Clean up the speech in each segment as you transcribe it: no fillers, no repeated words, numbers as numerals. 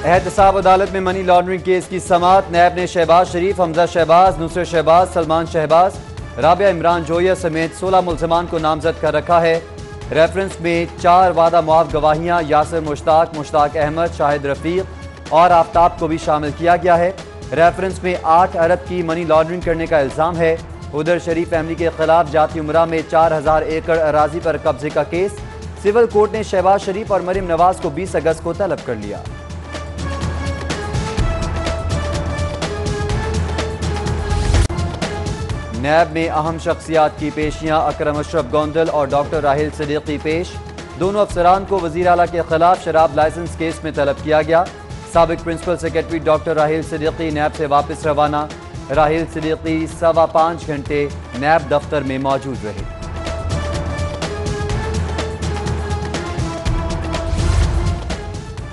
एहतसाब अदालत में मनी लॉन्ड्रिंग केस की समाअत। नैब ने शहबाज शरीफ, हमजा शहबाज, नुसरत शहबाज, सलमान शहबाज, राबिया इमरान जोया समेत 16 मुल्ज़िमान को नामजद कर रखा है। रेफरेंस में 4 वादा मुआफ़ गवाहियाँ यासिर मुश्ताक, मुश्ताक अहमद, शाहिद रफ़ीक और आफ्ताब को भी शामिल किया गया है। रेफरेंस में 8 अरब की मनी लॉन्ड्रिंग करने का इल्ज़ाम है। उधर शरीफ फैमिली के खिलाफ जाती उमरा में 4000 एकड़ अराजी पर कब्जे का केस। सिविल कोर्ट ने शहबाज शरीफ और मरीम नवाज को 20 अगस्त को तलब कर लिया। नैब में अहम शख्सियात की पेशियां। अकरम अशरफ गोंदल और डॉक्टर राहिल सिद्दीकी पेश। दोनों अफसरान को वज़ीर आला के खिलाफ शराब लाइसेंस केस में तलब किया गया। साबिक principal secretary doctor Rahil Siddiqui नैब से वापस रवाना। राहिल सिद्दीकी 5.25 घंटे नैब दफ्तर में मौजूद रहे।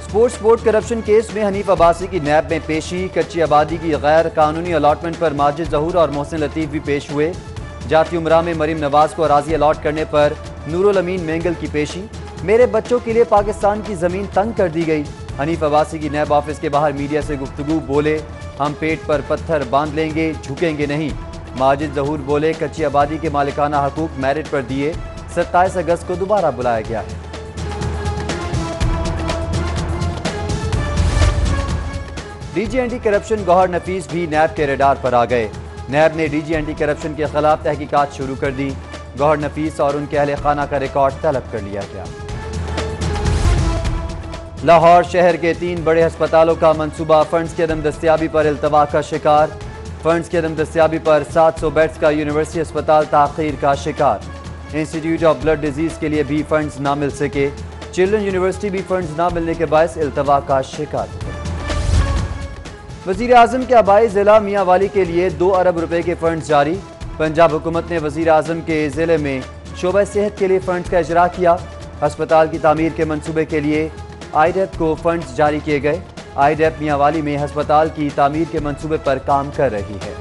स्पोर्ट्स बोर्ड करप्शन केस में हनीफ अब्बासी की नैब में पेशी। कच्ची आबादी की गैर कानूनी अलाटमेंट पर माजिद जहूर और मोहसिन लतीफ़ भी पेश हुए। जाती उमरा में मरीम नवाज को अराजी अलाट करने पर नूरुल अमीन मेंगल की पेशी। मेरे बच्चों के लिए पाकिस्तान की जमीन तंग कर दी गई। हनीफ अब्बासी की नैब ऑफिस के बाहर मीडिया से गुफ्तगू। बोले, हम पेट पर पत्थर बांध लेंगे, झुकेंगे नहीं। माजिद जहूर बोले, कच्ची आबादी के मालिकाना हकूक मेरिट पर दिए। 27 अगस्त को दोबारा बुलाया गया है। डीजी एंटी करप्शन गौहर नफीस भी नैब के रेडार पर आ गए। नैब ने डीजी एंटी करप्शन के खिलाफ तहकीकात शुरू कर दी। गौहर नफीस और उनके अहले खाना का रिकॉर्ड तलब कर लिया गया। लाहौर शहर के 3 बड़े अस्पतालों का मंसूबा फंड्स की अदम दस्तियाबी पर इल्तवा का शिकार। फंड्स की अदम दस्तियाबी पर 700 बेड्स का यूनिवर्सिटी अस्पताल ताखीर का शिकार। इंस्टीट्यूट ऑफ ब्लड डिजीज के लिए भी फंड्स ना मिल सके। चिल्ड्रन यूनिवर्सिटी भी फंड्स ना मिलने के बायस इल्तवा का शिकार हो गई। वज़ीर आज़म के आबाई ज़िला मियांवाली के लिए 2 अरब रुपए के फंड्स जारी। पंजाब हुकूमत ने वज़ीर आज़म के ज़िले में शोबा सेहत के लिए फंड्स का इजरा किया। अस्पताल की तामीर के मंसूबे के लिए आईडेप को फंड्स जारी किए गए। आईडेप मियांवाली में अस्पताल की तामीर के मंसूबे पर काम कर रही है।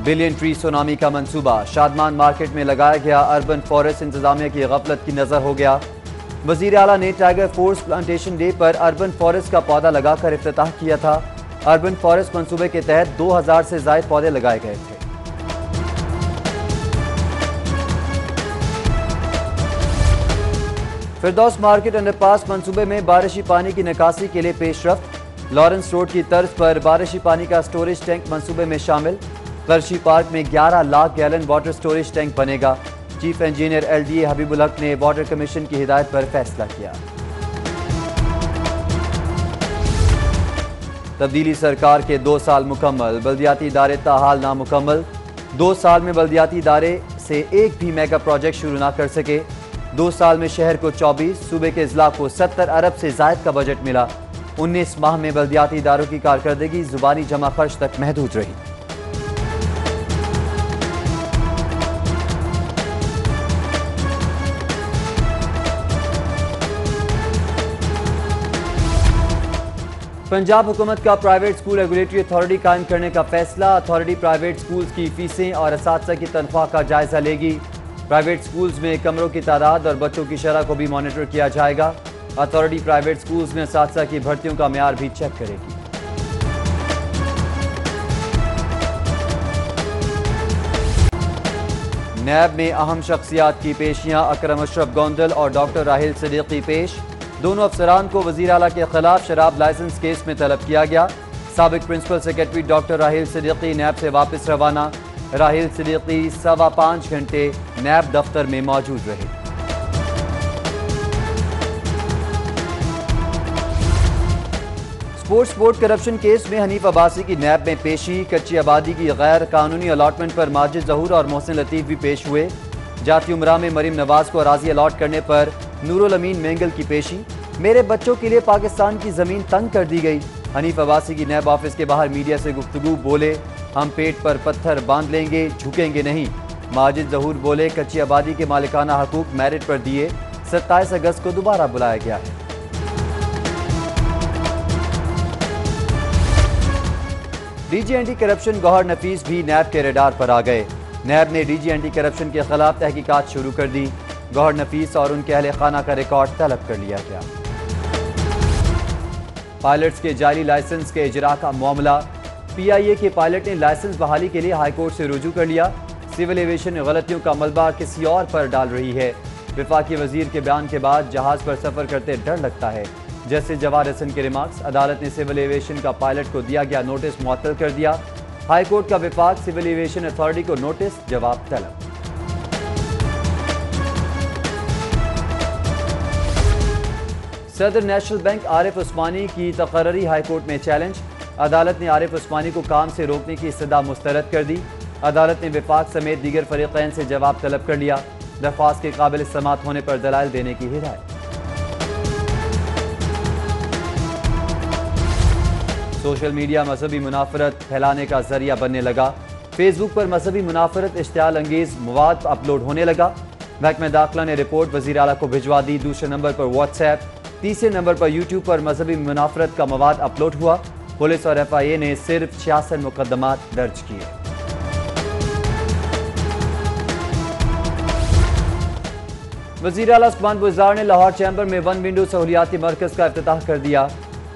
बिलियन ट्री सुनामी का मंसूबा। शादमान मार्केट में लगाया गया अर्बन फॉरेस्ट इंतजामिया की गफलत की नजर हो गया। वज़ीर आला ने टाइगर फोर्स प्लांटेशन डे पर अर्बन फॉरेस्ट का पौधा लगाकर इफ्तिताह किया था। अर्बन फॉरेस्ट मंसूबे के तहत 2000 से ज्यादा पौधे लगाए गए थे। फिरदौस मार्केट अंडरपास मंसूबे में बारिशी पानी की निकासी के लिए पेशरफ्त। लॉरेंस रोड की तर्ज पर बारिशी पानी का स्टोरेज टैंक मंसूबे में शामिल। करशी पार्क में 11 lakh gallon water storage tank बनेगा। चीफ इंजीनियर LDA हबीबुल हक ने वाटर कमीशन की हिदायत पर फैसला किया। तब्दीली सरकार के 2 साल मुकम्मल। बल्दियाती इदारे ताहाल नामुकम्मल। 2 साल में बल्दियाती इदारे से एक भी मेगा प्रोजेक्ट शुरू ना कर सके। 2 साल में शहर को 24, सूबे के अजला को 70 अरब से जायद का बजट मिला। 19 माह में बल्दियाती इदारों की कारकर्दगी जुबानी जमा खर्च तक महदूद रही। पंजाब हुकूमत का प्राइवेट स्कूल रेगुलेटरी अथॉरिटी कायम करने का फैसला। अथॉरिटी प्राइवेट स्कूल्स की फीसें और असातिज़ा की तनख्वाह का जायजा लेगी। प्राइवेट स्कूल्स में कमरों की तादाद और बच्चों की शरह को भी मॉनिटर किया जाएगा। अथॉरिटी प्राइवेट स्कूल्स में असातिज़ा की भर्तियों का म्यार भी चेक करेगी। नैब में अहम शख्सियात की पेशियां। अकरम अशरफ गोंदल और डॉक्टर राहिल सिद्दीकी पेश। दोनों अफसरान को वज़ीर आला के खिलाफ शराब लाइसेंस केस में तलब किया गया। साबिक principal secretary doctor Rahil Siddiqui नैब से वापस रवाना। राहिल सिद्दीकी 5.25 घंटे नैब दफ्तर में मौजूद रहे। स्पोर्ट्स बोर्ड करप्शन केस में हनीफ अब्बासी की नैब में पेशी। कच्ची आबादी की गैर कानूनी अलाटमेंट पर माजिद जहूर और मोहसिन लतीफ़ भी पेश हुए। जाती उमरा में मरीम नवाज को अराजी अलाट करने पर नूरुल अमीन मेंगल की पेशी। मेरे बच्चों के लिए पाकिस्तान की जमीन तंग कर दी गई। हनीफ अब्बासी की नैब ऑफिस के बाहर मीडिया से गुफ्तगू। बोले, हम पेट पर पत्थर बांध लेंगे, झुकेंगे नहीं। माजिद जहूर बोले, कच्ची आबादी के मालिकाना हकूक मेरिट पर दिए। 27 अगस्त को दोबारा बुलाया गया है। डीजी एंटी करप्शन गौहर नफीस भी नैब के रेडार पर आ गए। नैब ने डीजी एंटी करप्शन के खिलाफ तहकीकात शुरू कर दी। गौहर नफीस और उनके अहले खाना का रिकॉर्ड तलब कर लिया गया। पायलट्स के जाली लाइसेंस के इजरा का मामला। PIA के पायलट ने लाइसेंस बहाली के लिए हाईकोर्ट से रुजू कर लिया। सिविल एविएशन गलतियों का मलबा किसी और पर डाल रही है। वफाकी वजीर के बयान के बाद जहाज पर सफर करते डर लगता है। जस्टिस जवाद हसन के रिमार्क्स। अदालत ने सिविल एविएशन का पायलट को दिया गया नोटिस मुअत्तल कर दिया। हाईकोर्ट का विफाक सिविल एविएशन अथॉरिटी को नोटिस, जवाब तलब। सदर नेशनल बैंक आरिफ उस्मानी की तकर्री हाईकोर्ट में चैलेंज। अदालत ने आरिफ उस्मानी को काम से रोकने की इस्तदा मुस्तरद कर दी। अदालत ने विफाक समेत दीगर फरीकैन से जवाब तलब कर लिया। दरख्वास्त के काबिल समात होने पर दलाइल देने की हिदायत। सोशल मीडिया मजहबी मुनाफरत फैलाने का जरिया बनने लगा। फेसबुक पर मजहबी मुनाफरत इश्तियाल अंगेज मवाद अपलोड होने लगा। महकमा दाखिला ने रिपोर्ट वज़ीर आला को भिजवा दी। दूसरे नंबर पर व्हाट्सएप, तीसरे नंबर पर यूट्यूब पर मजहबी मुनाफरत का मवाद अपलोड हुआ। पुलिस और FIA ने सिर्फ 66 मुकदमात दर्ज किए। वज़ीर आला उस्मान बुज़दार ने लाहौर चैम्बर में वन विंडो सहूलियाती मरकज़ का इफ्तिताह कर दिया।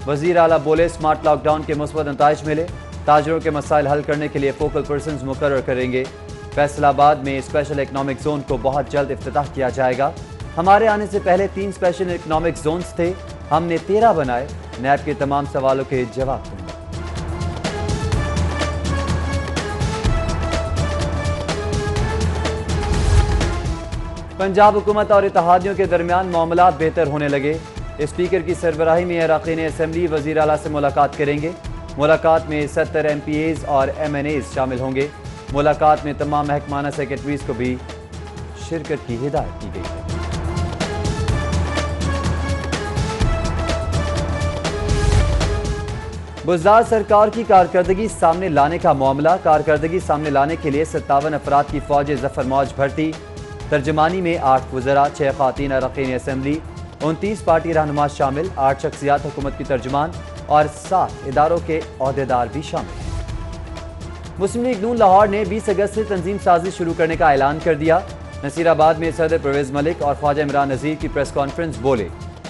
वज़ीर आला बोले, स्मार्ट लॉकडाउन के मुस्बत नताइज मिले। ताजरों के मसाइल हल करने के लिए फोकल पर्सन्स मुकर्रर करेंगे। फैसलाबाद में स्पेशल इकनॉमिक जोन को बहुत जल्द इफ्तिताह किया जाएगा। हमारे आने से पहले 3 स्पेशल इकनॉमिक जोन्स थे, हमने 13 बनाए। नैब के तमाम सवालों के जवाब दूंगा। पंजाब हुकूमत और इत्तेहादियों के दरमियान मामलात बेहतर होने लगे। स्पीकर की सरबराही में अरकान असेंबली वज़ीर आला से मुलाकात करेंगे। मुलाकात में 70 MPAs और MNAs शामिल होंगे। मुलाकात में तमाम महकमाना सेक्रेटरीज को भी शिरकत की हिदायत की गई है। बुज़दार सरकार की कारकर्दगी सामने लाने का मामला। कारकर्दगी सामने लाने के लिए 57 अफराद की फौज जफर मौज भर्ती। तर्जमानी में 8 वज़रा, 6 ख़वातीन अरकान असेंबली, 29 पार्टी रहनुमा शामिल, 8 शख्सियात हुकूमत की तर्जमान और 7 इदारों के अहदेदार भी शामिल हैं। मुस्लिम लीग नून लाहौर ने 20 अगस्त से तंजीम साजी शुरू करने का ऐलान कर दिया। नसीराबाद में सदर परवेज मलिक और ख्वाजा इमरान नज़ीर की प्रेस कॉन्फ्रेंस। बोले,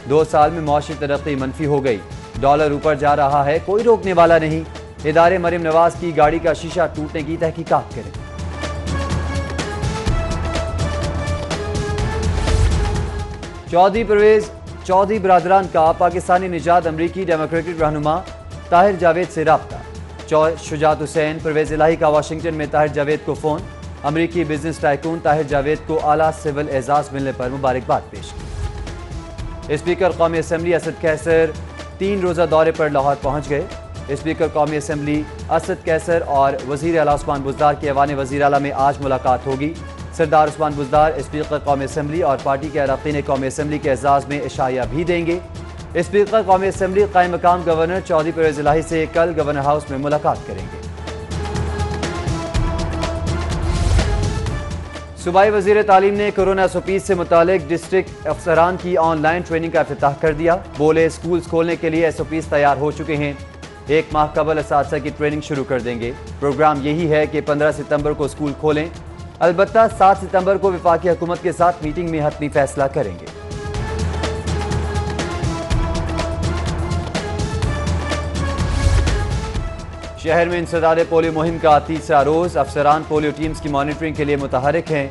2 साल में मौशी तरक्की मनफी हो गई, डॉलर ऊपर जा रहा है, कोई रोकने वाला नहीं। इदारे मरीम नवाज की गाड़ी का शीशा टूटने की तहकीकात करें। चौधरी परवेज चौधरी बरादरान का पाकिस्तानी निजात अमरीकी डेमोक्रेटिक रहनुमा ताहिर जावेद से रब्ता। शुजात हुसैन परवेज इलाही का वाशिंगटन में ताहिर जावेद को फ़ोन। अमरीकी बिजनेस टाइकून ताहिर जावेद को आला सिविल एजाज मिलने पर मुबारकबाद पेश की। स्पीकर कौमी असम्बली असद कैसर 3 रोज़ा दौरे पर लाहौर पहुँच गए। स्पीकर कौमी असम्बली असद कैसर और वज़ीर आला उस्मान बुज़दार के ऐवान वज़ीर आला में आज मुलाकात होगी। सरदार उस्मान बुज़दार स्पीकर कौमी असम्बली और पार्टी के अरकान कौमी असम्बली के एजाज़ में इशाया भी देंगे। स्पीकर कौमी असम्बली कायम मकाम गवर्नर चौधरी परवेज इलाही से कल गवर्नर हाउस में मुलाकात करेंगे। सूबाई वज़ीर तालीम ने कोरोना सोपीस से मुतालिक डिस्ट्रिक्ट अफसरान की ऑनलाइन ट्रेनिंग का इफ्तिताह कर दिया। बोले, स्कूल्स खोलने के लिए SOPs तैयार हो चुके हैं। 1 माह कबल असातिज़ा की ट्रेनिंग शुरू कर देंगे। प्रोग्राम यही है कि 15 सितंबर को स्कूल खोलें। अलबत्ता 7 सितंबर को वफाकी हुकूमत के साथ मीटिंग में हतमी फैसला करेंगे। शहर में इंसदाद पोलियो मुहिम का तीसरा रोज। अफसरान पोलियो टीम्स की मॉनिटरिंग के लिए मुतहरिक हैं।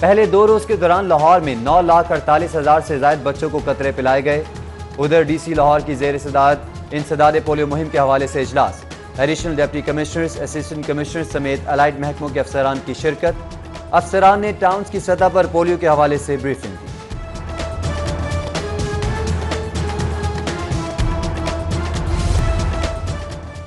पहले 2 रोज के दौरान लाहौर में 9,48,000 से ज्यादा बच्चों को कतरे पिलाए गए। उधर DC लाहौर की जेर सदारत इंसदाद पोलियो मुहिम के हवाले से इजलास। Additional deputy commissioners, assistant commissioners समेत अलाइड महकमों के अफसरान की शिरकत। अफसरान ने टाउन्स की सतह पर पोलियो के हवाले से ब्रीफिंग दी।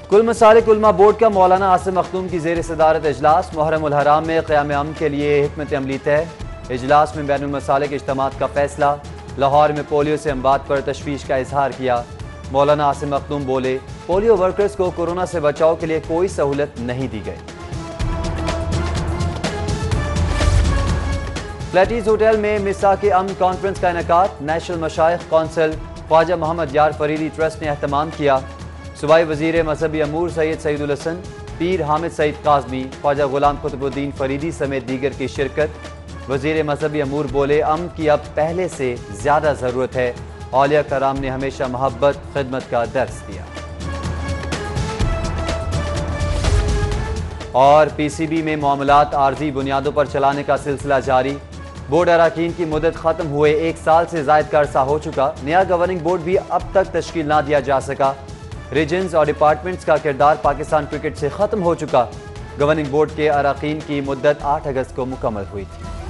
कुल मसालिक उलमा बोर्ड का मौलाना आसिम मखदूम की जेर सदारत इजलास। मुहर्रम उल हराम में क़याम अमन के लिए हिकमत अमली तय। इजलास में बैनुल मसालिक इज्तिमात का फैसला। लाहौर में पोलियो से अमवात पर तशवीश का इजहार किया। मौलाना आसिम मखदूम बोले, पोलियो वर्कर्स को कोरोना से बचाव के लिए कोई सहूलत नहीं दी गई। फ्लैटीज होटल में मिसाक अमन कॉन्फ्रेंस का इनेकाद। नेशनल मशाइख कौंसिल ख्वाजा मोहम्मद यार फरीदी ट्रस्ट ने एहतमाम किया। सूबाई वज़ीर मजहबी अमूर सैयद सईदुल हसन, पीर हामिद सईद काज़मी, ख्वाजा गुलाम कुतुबुद्दीन फरीदी समेत दीगर की शिरकत। वज़ीर मजहबी अमूर बोले, अमन की अब पहले से ज़्यादा ज़रूरत है। औलिया कराम ने हमेशा मोहब्बत खिदमत का दर्स दिया। और पीसीबी में मामलात आर्जी बुनियादों पर चलाने का सिलसिला जारी। बोर्ड अरकान की मुद्दत खत्म हुए 1 साल से जायद का अरसा हो चुका। नया गवर्निंग बोर्ड भी अब तक तश्कील ना दिया जा सका। रीजन्स और डिपार्टमेंट्स का किरदार पाकिस्तान क्रिकेट से खत्म हो चुका। गवर्निंग बोर्ड के अरकान की मुद्दत 8 अगस्त को मुकम्मल हुई थी।